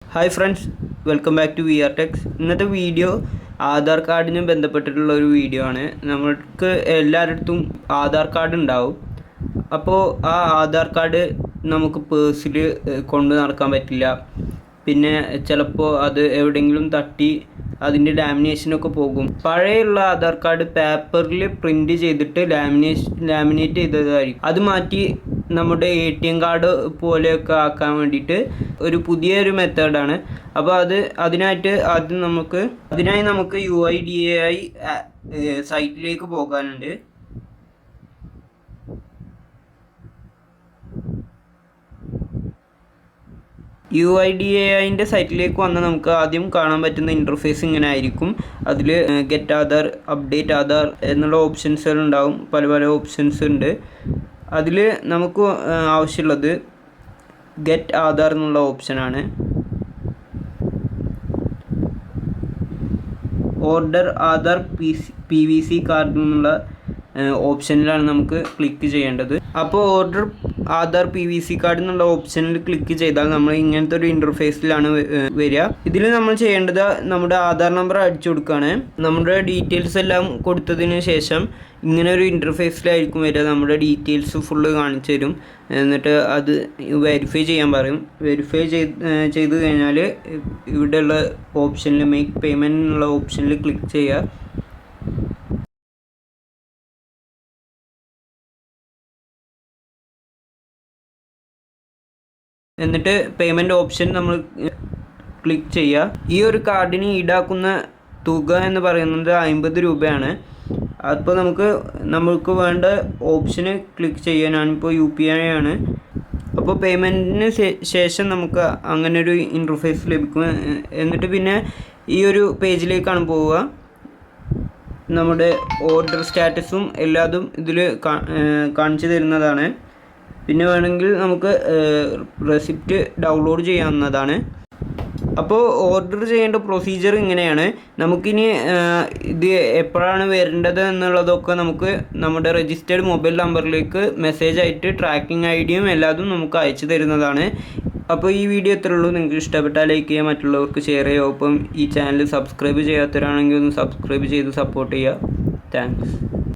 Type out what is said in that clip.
Hi friends, welcome back to VR techs. ഇന്നത്തെ video Aadhaar കാർഡിന് ബന്ധപ്പെട്ടിട്ടുള്ള ഒരു വീഡിയോ ആണ്. നമ്മൾക്ക് എല്ലായിടത്തും ആധാർ കാർഡ് ഉണ്ടാവും. അപ്പോൾ ആ ആധാർ കാർഡ് നമുക്ക് പേഴ്സിൽ കൊണ്ട് നടക്കാൻ പറ്റില്ല. പിന്നെ ചിലപ്പോൾ അത് എവിടെയെങ്കിലും തട്ടി അതിൻ്റെ ലാമിനേഷനൊക്കെ പോകും. പഴയുള്ള ആധാർ കാർഡ് പേപ്പറിൽ പ്രിൻ്റ് ചെയ്തിട്ട് ലാമിനേറ്റ് ചെയ്തതായിരിക്കും. അത് മാറ്റി നമ്മുടെ ATM കാർഡ് പോലെയൊക്കെ ആക്കാൻ വേണ്ടിയിട്ട് ഒരു പുതിയൊരു മെത്തേഡാണ്. അപ്പോൾ അതിനായി നമുക്ക് UIDAI സൈറ്റിലേക്ക് പോകാനുണ്ട്. UIDAIൻ്റെ സൈറ്റിലേക്ക് വന്നാൽ നമുക്ക് ആദ്യം കാണാൻ പറ്റുന്ന ഇൻ്റർഫേസ് ഇങ്ങനെ ആയിരിക്കും. അതിൽ ഗെറ്റ് ആധാർ, അപ്ഡേറ്റ് ആധാർ എന്നുള്ള ഓപ്ഷൻസുകളുണ്ടാവും. പല പല ഓപ്ഷൻസ് ഉണ്ട്. അതിൽ നമുക്ക് ആവശ്യമുള്ളത് ഗെറ്റ് ആധാർ എന്നുള്ള ഓപ്ഷനാണ്. ഓർഡർ ആധാർ PVC കാർഡ് എന്നുള്ള ഓപ്ഷനിലാണ് നമുക്ക് ക്ലിക്ക് ചെയ്യേണ്ടത്. അപ്പോൾ ഓർഡർ ആധാർ PVC കാർഡ് എന്നുള്ള ഓപ്ഷനിൽ ക്ലിക്ക് ചെയ്താൽ നമ്മൾ ഇങ്ങനത്തെ ഒരു ഇൻ്റർഫേസിലാണ് വരിക. ഇതിൽ നമ്മൾ ചെയ്യേണ്ടത് നമ്മുടെ ആധാർ നമ്പർ അടിച്ചു കൊടുക്കുകയാണ്. നമ്മുടെ ഡീറ്റെയിൽസ് എല്ലാം കൊടുത്തതിന് ശേഷം ഇങ്ങനെ ഒരു ഇൻ്റർഫേസിലായിരിക്കും വരിക. നമ്മുടെ ഡീറ്റെയിൽസ് ഫുള്ള് കാണിച്ചു തരും. എന്നിട്ട് അത് വെരിഫൈ ചെയ്യാൻ പറയും. വെരിഫൈ ചെയ്ത് കഴിഞ്ഞാൽ ഇവിടെയുള്ള ഓപ്ഷനിൽ മേക്ക് പേയ്മെൻറ്റ് എന്നുള്ള ഓപ്ഷനിൽ ക്ലിക്ക് ചെയ്യുക. എന്നിട്ട് പേയ്മെൻറ്റ് ഓപ്ഷൻ നമ്മൾ ക്ലിക്ക് ചെയ്യുക. ഈ ഒരു കാർഡിന് ഈടാക്കുന്ന തുക എന്ന് പറയുന്നത് 50 രൂപയാണ്. അപ്പോൾ നമുക്ക് വേണ്ട ഓപ്ഷന് ക്ലിക്ക് ചെയ്യുക. ഞാനിപ്പോൾ UPI ആണ്. അപ്പോൾ പേയ്മെൻറ്റിന് ശേഷം നമുക്ക് അങ്ങനെ ഒരു ഇൻ്റർഫേസ് ലഭിക്കും. എന്നിട്ട് പിന്നെ ഈ ഒരു പേജിലേക്കാണ് പോവുക. നമ്മുടെ ഓർഡർ സ്റ്റാറ്റസും എല്ലാതും ഇതിൽ കാണിച്ചു തരുന്നതാണ്. പിന്നെ വേണമെങ്കിൽ നമുക്ക് റെസിപ്റ്റ് ഡൗൺലോഡ് ചെയ്യാവുന്നതാണ്. അപ്പോൾ ഓർഡർ ചെയ്യേണ്ട പ്രൊസീജിയർ ഇങ്ങനെയാണ്. നമുക്കിനി ഇത് എപ്പോഴാണ് വരേണ്ടത് എന്നുള്ളതൊക്കെ നമുക്ക് നമ്മുടെ രജിസ്റ്റേർഡ് മൊബൈൽ നമ്പറിലേക്ക് മെസ്സേജായിട്ട് ട്രാക്കിംഗ് ഐഡിയും എല്ലാതും നമുക്ക് അയച്ചു തരുന്നതാണ്. അപ്പോൾ ഈ വീഡിയോ ഇത്രയേ ഉള്ളൂ. നിങ്ങൾക്ക് ഇഷ്ടപ്പെട്ടാൽ ലൈക്ക് ചെയ്യുക, മറ്റുള്ളവർക്ക് ഷെയർ ചെയ്യുക. ഒപ്പം ഈ ചാനൽ സബ്സ്ക്രൈബ് ചെയ്യാത്തവരാണെങ്കിൽ ഒന്ന് സബ്സ്ക്രൈബ് ചെയ്ത് സപ്പോർട്ട് ചെയ്യുക. താങ്ക്സ്.